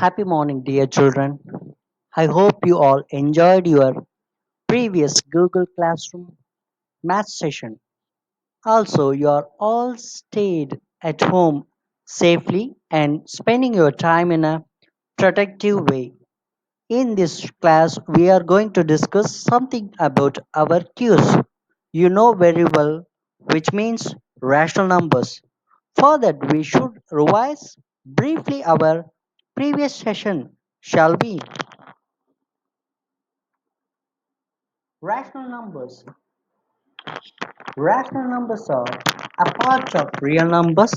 Happy morning, dear children. I hope you all enjoyed your previous Google Classroom math session. Also, you are all stayed at home safely and spending your time in a productive way. In this class, we are going to discuss something about our Q's. You know very well, which means rational numbers. For that, we should revise briefly our previous session, shall we? Rational numbers. Rational numbers are a part of real numbers.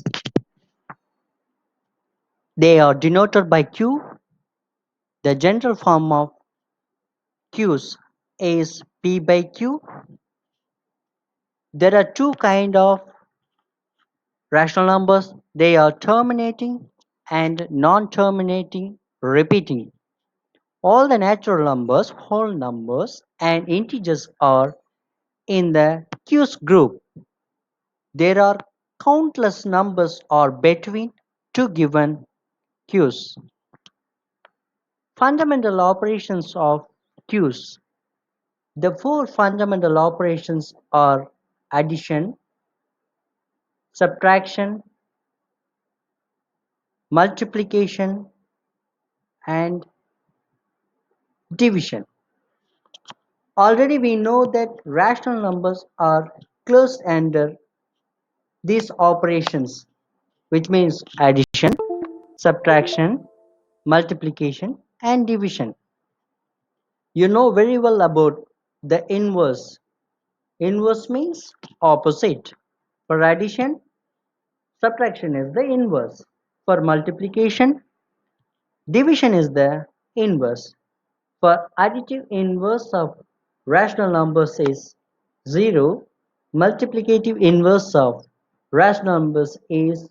They are denoted by Q. The general form of Q's is P by Q. There are two kind of rational numbers. They are terminating and non-terminating repeating. All the natural numbers, whole numbers and integers are in the Q's group. There are countless numbers or between two given Q's. Fundamental operations of Q's. The four fundamental operations are addition, subtraction, multiplication, and division. Already we know that rational numbers are closed under these operations, which means addition, subtraction, multiplication, and division. You know very well about the inverse. Inverse means opposite. For addition, subtraction is the inverse. For multiplication, division is the inverse. For additive inverse of rational numbers is 0. Multiplicative inverse of rational numbers is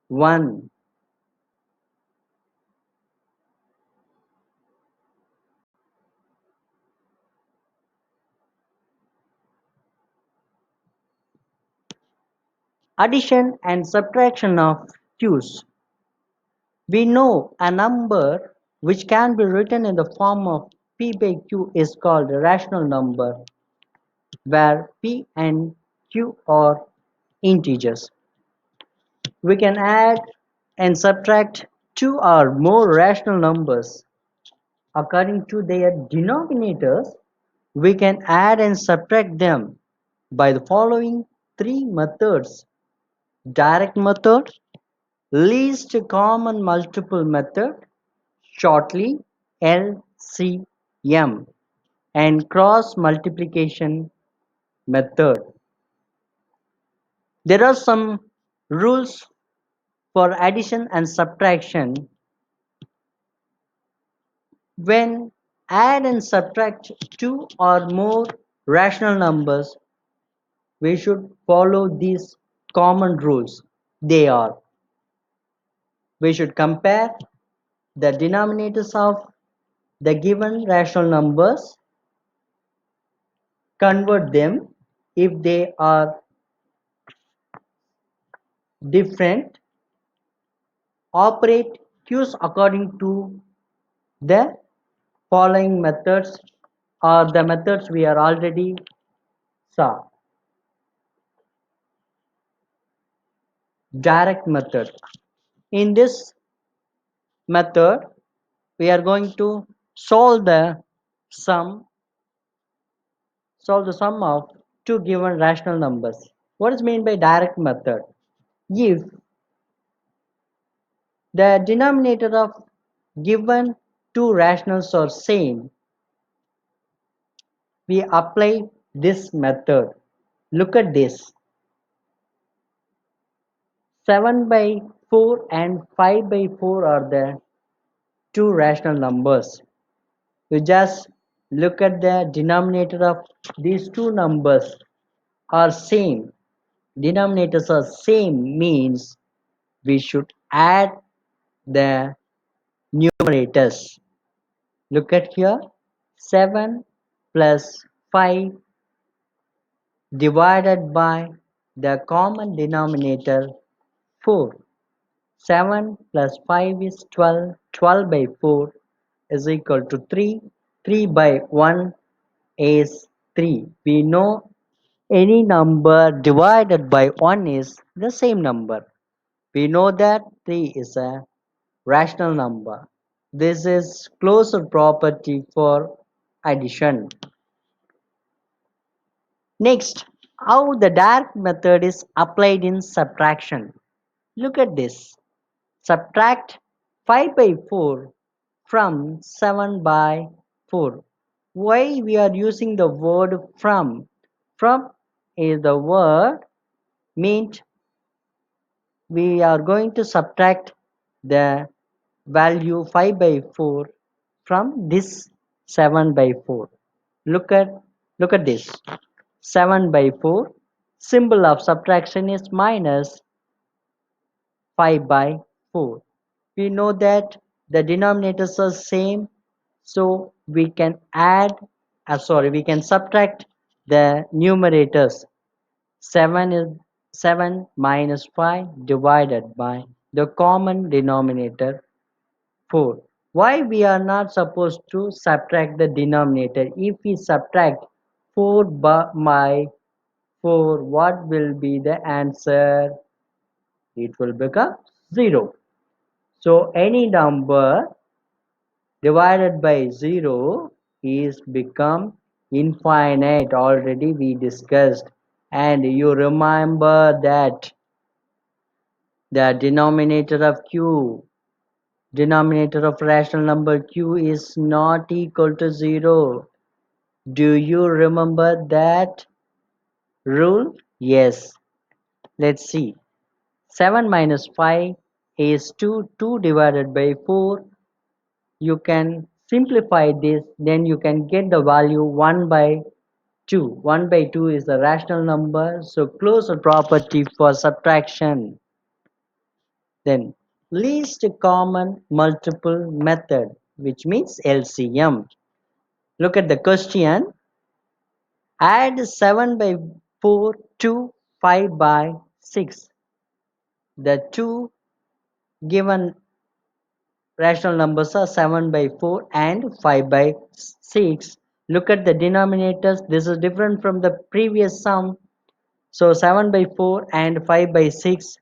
1. Addition and subtraction of Q's. We know a number which can be written in the form of P by Q is called a rational number, where P and Q are integers. We can add and subtract two or more rational numbers. According to their denominators, we can add and subtract them by the following three methods: direct method, least common multiple method, shortly LCM, and cross multiplication method. There are some rules for addition and subtraction. When add and subtract two or more rational numbers, we should follow these common rules. They are: we should compare the denominators of the given rational numbers, convert them if they are different, operate Q's according to the following methods or the methods we are already saw. Direct method. In this method, we are going to solve the sum solve the sum of two given rational numbers. What is meant by direct method? If the denominator of given two rationals are same, we apply this method. Look at this. 7 by 4 and 5 by 4 are the two rational numbers. You just look at the denominator of these two numbers are same. Denominators are same means we should add the numerators. Look at here, 7 plus 5 divided by the common denominator 4. 7 plus 5 is 12. 12 by 4 is equal to 3. 3 by 1 is 3. We know any number divided by 1 is the same number. We know that 3 is a rational number. This is closure property for addition. Next, how the direct method is applied in subtraction. Look at this. Subtract 5 by 4 from 7 by 4. Why we are using the word from? From is the word meant we are going to subtract the value 5 by 4 from this 7 by 4. Look at look at this. 7 by 4, symbol of subtraction is minus 5 by 4. We know that the denominators are same, so we can we can subtract the numerators. 7 is 7 minus 5 divided by the common denominator 4. Why we are not supposed to subtract the denominator? If we subtract 4 by 4, what will be the answer? It will become 0. So any number divided by 0 is become infinite. Already we discussed, and you remember that the denominator of rational number q is not equal to 0. Do you remember that rule? Yes. Let's see. 7 minus 5 is 2. 2 divided by 4. You can simplify this, then you can get the value 1 by 2. 1 by 2 is a rational number, so closure property for subtraction. Then least common multiple method, which means LCM. Look at the question. Add 7 by 4 to 5 by 6. The two given rational numbers are 7 by 4 and 5 by 6. Look at the denominators. This is different from the previous sum. So 7 by 4 and 5 by 6,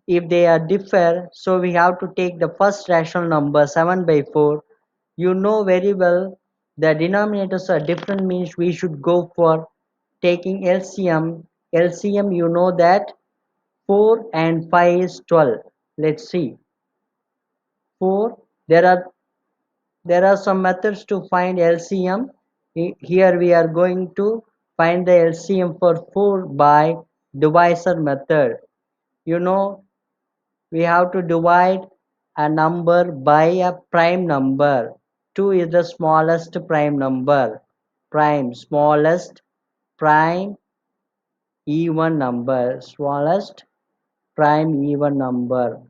if they are differ, so we have to take the first rational number 7 by 4. You know very well the denominators are different, means we should go for taking LCM. LCM, you know that 4 and 5 is 12. Let's see. 4, there are some methods to find LCM. Here we are going to find the LCM for 4 by divisor method. You know, we have to divide a number by a prime number. 2 is the smallest prime number. Smallest prime even number. Smallest prime even number.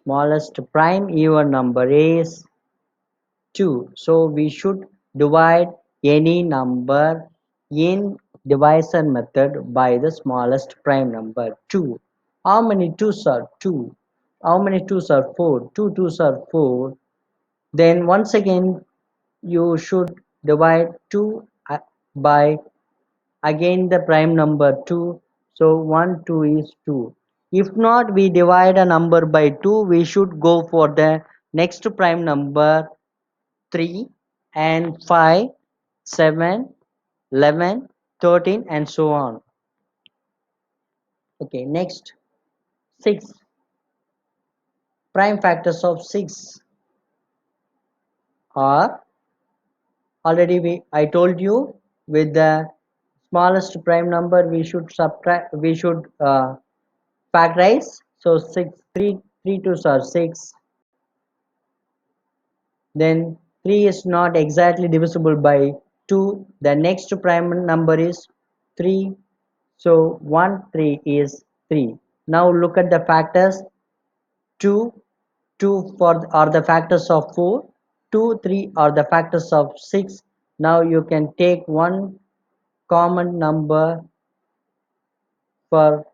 Smallest prime even number is 2. So we should divide any number in divisor method by the smallest prime number 2. How many 2's are 2? How many 2's are 4? 2 2's are 4. Then once again you should divide 2 by again the prime number 2. So 1 2 is 2. If not, we divide a number by 2, we should go for the next prime number 3 and 5, 7, 11, 13 and so on. Okay, next 6. Prime factors of 6 are already I told you, with the smallest prime number we should factorize. So 6, 3 2's are 6. Then 3 is not exactly divisible by 2. The next prime number is 3. So 1 3 is 3. Now look at the factors. 2 2 are the factors of 4. 2 3 are the factors of 6. Now you can take one common number for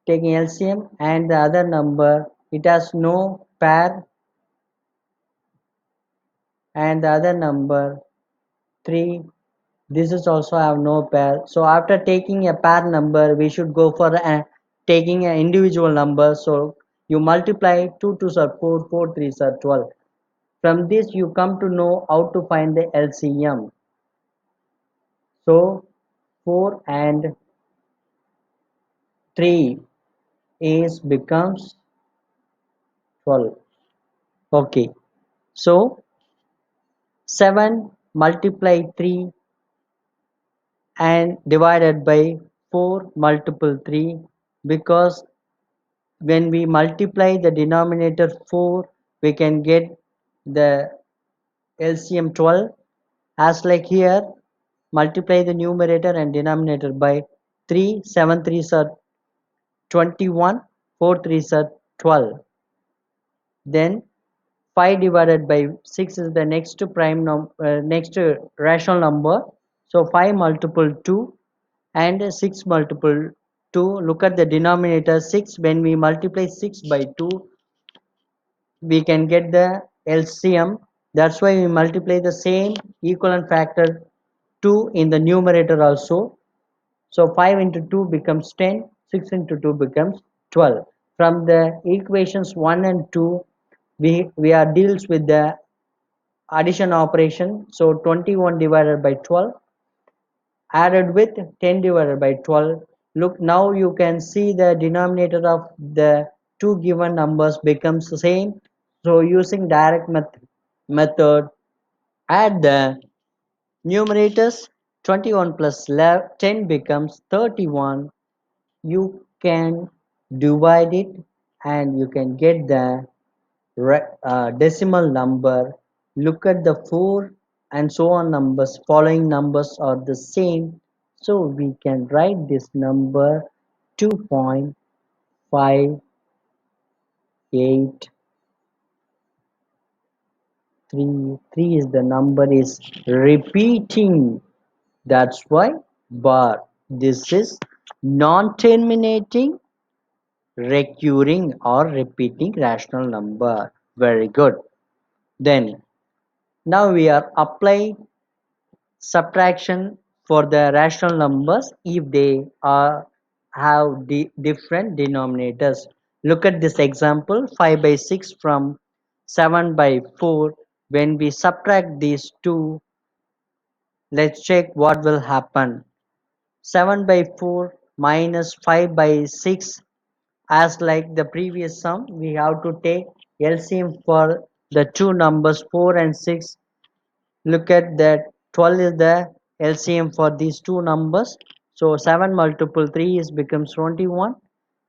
taking LCM, and the other number it has no pair, and the other number 3, this is also have no pair. So after taking a pair number we should go for taking an individual number. So you multiply 2 2s are 4, 4 3s are 12. From this you come to know how to find the LCM. So 4 and 3 is becomes 12. Okay, so 7 multiply 3 and divided by 4 multiple 3, because when we multiply the denominator 4 we can get the LCM 12. As like here, multiply the numerator and denominator by 3, 7 3s are 21, 4 3s are 12. Then 5 divided by 6 is the next rational number. So 5 multiple 2 and 6 multiple 2. Look at the denominator 6. When we multiply 6 by 2 we can get the LCM. That's why we multiply the same equivalent factor 2 in the numerator also. So 5 into 2 becomes 10, 6 into 2 becomes 12. From the equations 1 and 2, we are deals with the addition operation. So 21 divided by 12 added with 10 divided by 12. Look, now you can see the denominator of the two given numbers becomes the same. So using direct method, add the numerators. 21 plus 10 becomes 31. You can divide it and you can get the decimal number. Look at the 4 and so on numbers, following numbers are the same, so we can write this number 2.583. 3 is the number is repeating, that's why bar. This is non-terminating, recurring or repeating rational number. Very good. Then now we are applying subtraction for the rational numbers if they are have different denominators. Look at this example, 5 by 6 from 7 by 4. When we subtract these two, let's check what will happen. 7 by 4 minus 5 by 6, as like the previous sum we have to take LCM for the two numbers 4 and 6. Look at that, 12 is the LCM for these two numbers. So 7 multiple 3 is becomes 21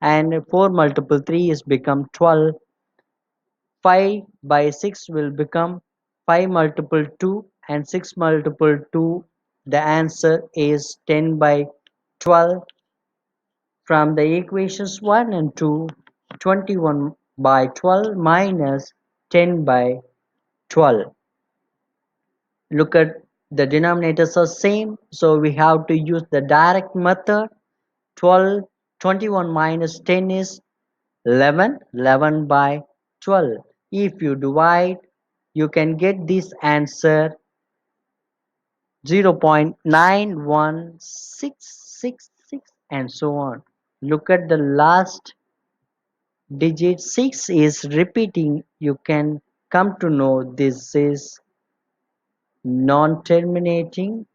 and 4 multiple 3 is become 12. 5 by 6 will become 5 multiple 2 and 6 multiple 2. The answer is 10 by 12. From the equations 1 and 2, 21 by 12 minus 10 by 12. Look at the denominators are same, so we have to use the direct method. 12, 21 minus 10 is 11, 11 by 12. If you divide, you can get this answer 0.9166 and so on. Look at the last digit, 6 is repeating. You can come to know this is non-terminating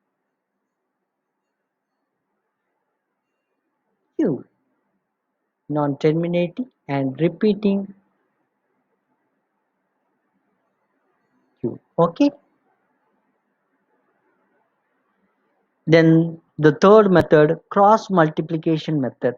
q, non-terminating and repeating q. Okay, then the third method, cross multiplication method.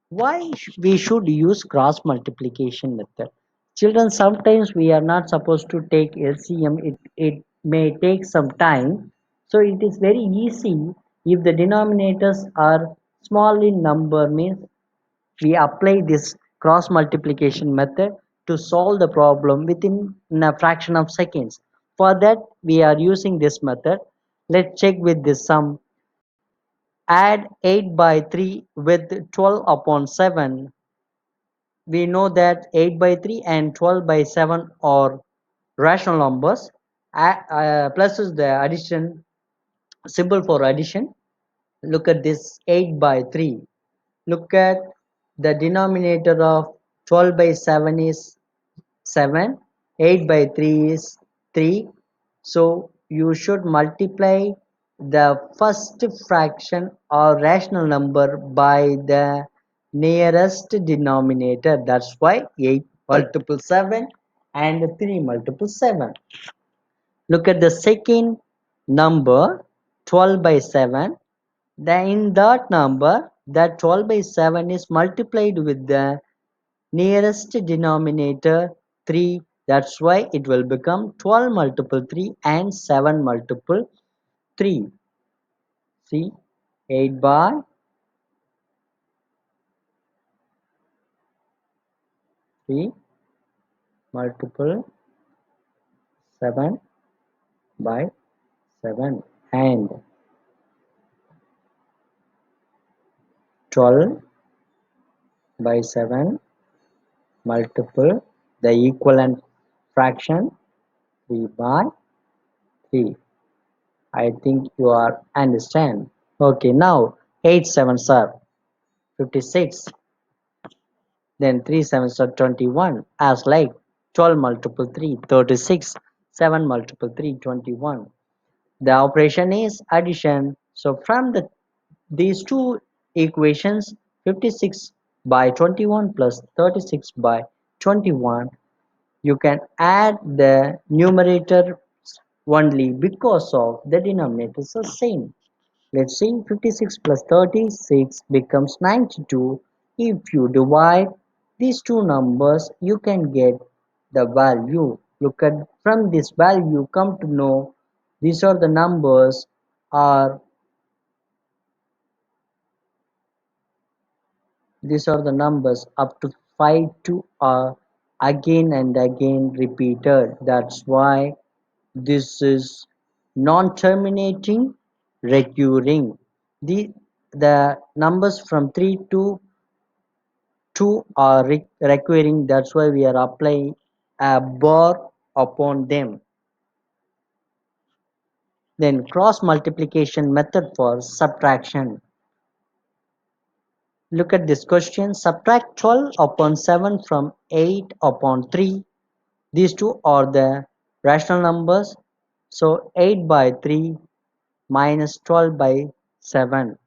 Why we should use cross multiplication method? Children, sometimes we are not supposed to take LCM. It may take some time, so it is very easy. If the denominators are small in number, means we apply this cross multiplication method to solve the problem within a fraction of seconds. For that we are using this method. Let's check with this sum. Add 8 by 3 with 12 upon 7. We know that 8 by 3 and 12 by 7 are rational numbers. Plus is the addition symbol for addition. Look at this 8 by 3. Look at the denominator of 12 by 7 is 7, 8 by 3 is 3. So you should multiply the first fraction or rational number by the nearest denominator. That's why 8 multiple 7 and 3 multiple 7. Look at the second number 12 by 7. Then in that number, that 12 by 7 is multiplied with the nearest denominator 3. That's why it will become 12 multiple 3 and 7 multiple 3. See, 8 by 3 multiple 7 by 7 and 12 by 7 multiple the equivalent fraction 3 by 3. I think you are understand. Okay, now 8 sevens are 56. Then 3 sevens are 21. As like 12 multiple 3 36. 7 multiple 3 21. The operation is addition. So from these two equations 56 by 21 plus 36 by 21, you can add the numerator only because of the denominators are same. Let's see, 56 plus 36 becomes 92. If you divide these two numbers, you can get the value. Look at from this value, come to know these are the numbers are these are the numbers up to 5 to are again and again repeated. That's why this is non-terminating recurring. The numbers from 3 to 2 are recurring. That's why we are applying a bar upon them. Then cross multiplication method for subtraction. Look at this question. Subtract 12 upon 7 from 8 upon 3. These two are the rational numbers. So 8 by 3 minus 12 by 7.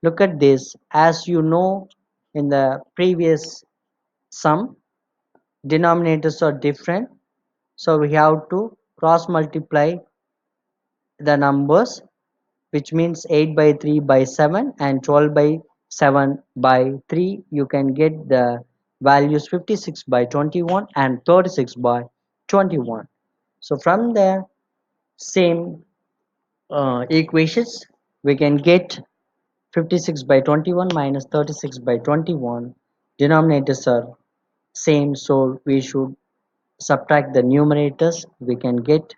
Look at this. As you know, in the previous sum, denominators are different. So we have to cross multiply the numbers, which means 8 by 3 by 7 and 12 by 7 by 3. You can get the values 56 by 21 and 36 by 21. So from the same equations, we can get 56 by 21 minus 36 by 21. Denominators are same, so we should subtract the numerators. We can get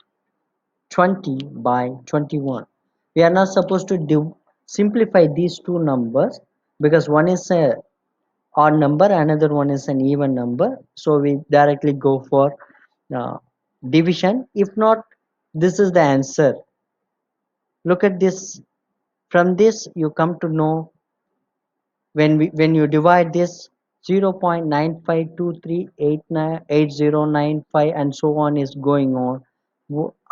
20 by 21. We are not supposed to simplify these two numbers because one is a odd number, another one is an even number. So we directly go for uh, division. If not, this is the answer. Look at this. From this, you come to know when you divide this 0.9523898095 and so on is going on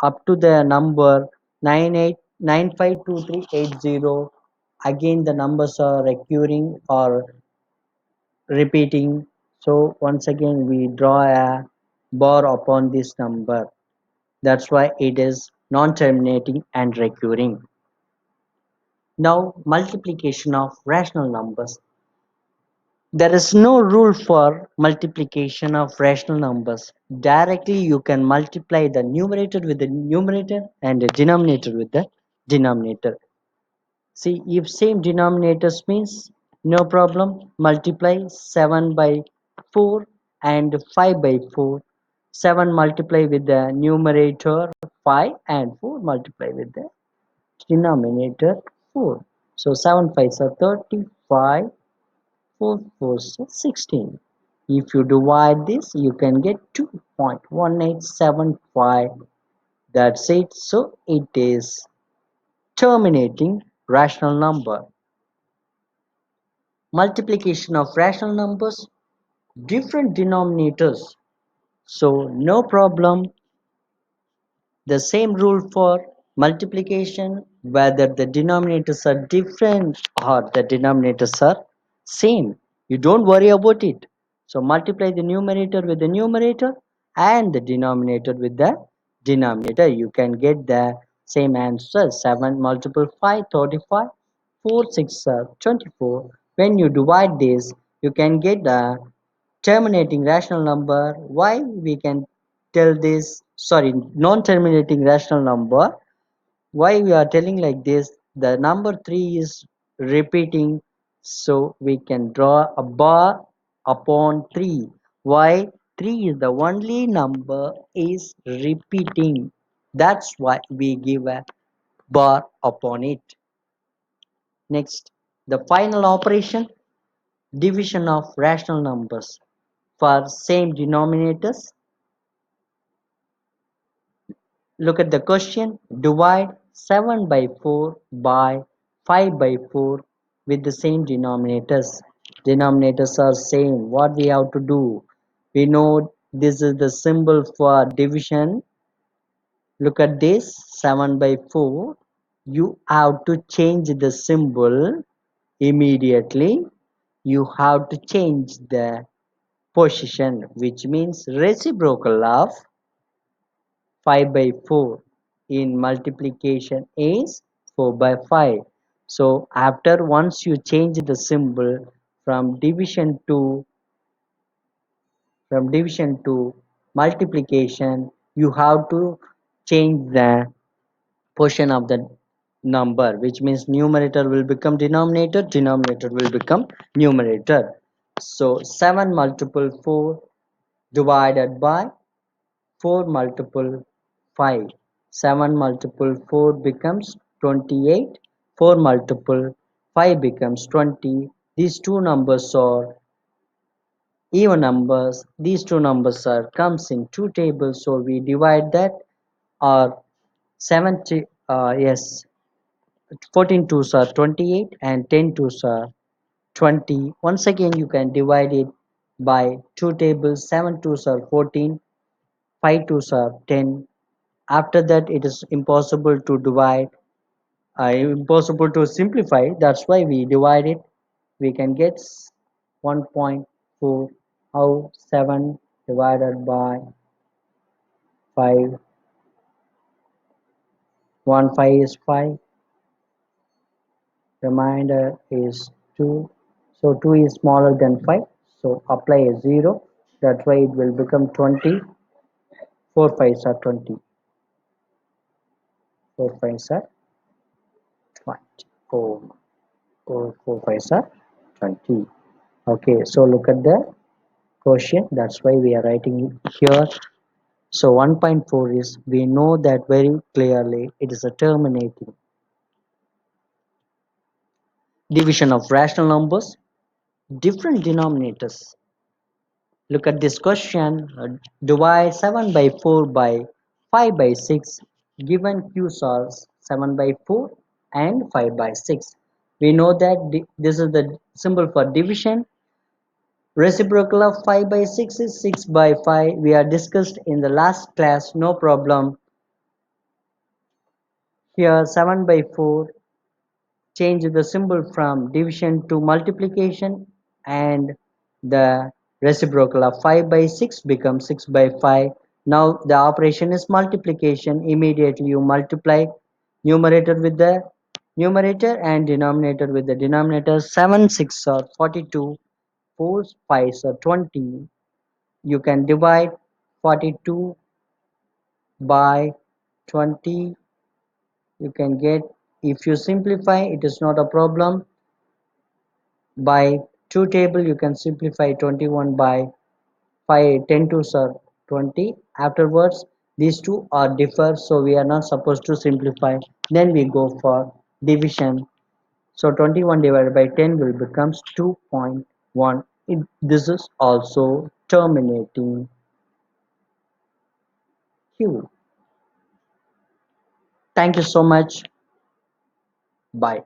up to the number 98952380. Again the numbers are recurring or repeating, so once again we draw a bar upon this number. That's why it is non-terminating and recurring. Now multiplication of rational numbers. There is no rule for multiplication of rational numbers. Directly you can multiply the numerator with the numerator and the denominator with the denominator. See, if same denominators means no problem, multiply 7 by 4 and 5 by 4. 7 multiply with the numerator 5 and 4 multiply with the denominator 4. So 7 5s are 35, 4 4s are 16. If you divide this, you can get 2.1875. That's it. So it is terminating rational number. Multiplication of rational numbers, different denominators. So no problem. The same rule for multiplication, whether the denominators are different or the denominators are same. You don't worry about it. So multiply the numerator with the numerator and the denominator with the denominator. You can get the same answer. 7 multiple 5, 35. 4 6 are 24. When you divide this, you can get the terminating rational number. Why we can tell this, sorry, non-terminating rational number, why we are telling like this, the number 3 is repeating, so we can draw a bar upon 3. Why? 3 is the only number is repeating, that's why we give a bar upon it. Next, the final operation, division of rational numbers for same denominators. Look at the question. Divide 7 by 4 by 5 by 4 with the same denominators. Denominators are same. What we have to do? We know this is the symbol for division. Look at this. 7 by 4. You have to change the symbol immediately. You have to change the position, which means reciprocal of 5 by 4 in multiplication is 4 by 5. So after once you change the symbol from division to multiplication, you have to change the portion of the number, which means numerator will become denominator, denominator will become numerator. So 7 multiple 4 divided by 4 multiple 5. 7 multiple 4 becomes 28. 4 multiple 5 becomes 20. These two numbers are even numbers. These two numbers are comes in two tables, so we divide that. Or 70, yes, 14 twos are 28 and 10 twos are 20. Once again you can divide it by two tables. 7 twos are 14, 5 twos are 10. After that it is impossible to divide, impossible to simplify, that's why we divide it. We can get 1.4. how 7 divided by 5, 1 5 is 5, remainder is 2, so 2 is smaller than 5, so apply a 0, that's why it will become 20. 4 5s are 20, 4 5s are 20, 4 5s are 20. Okay, so look at the quotient, that's why we are writing it here. So 1.4 is, we know that very clearly, it is a terminating division of rational numbers, different denominators. Look at this question. Divide 7 by 4 by 5 by 6. Given q's are 7 by 4 and 5 by 6. We know that this is the symbol for division. Reciprocal of 5 by 6 is 6 by 5. We are discussed in the last class, no problem. Here 7 by 4, change the symbol from division to multiplication, and the reciprocal of 5 by 6 becomes 6 by 5. Now the operation is multiplication. Immediately you multiply numerator with the numerator and denominator with the denominator. 7 6 are 42, 4 5 are 20. You can divide 42 by 20. You can get, if you simplify it is not a problem. By two table you can simplify 21 by 5, 10 to 20. Afterwards these two are differ, so we are not supposed to simplify. Then we go for division. So 21 divided by 10 will becomes 2.1. This is also terminating Q. Thank you so much. Bye.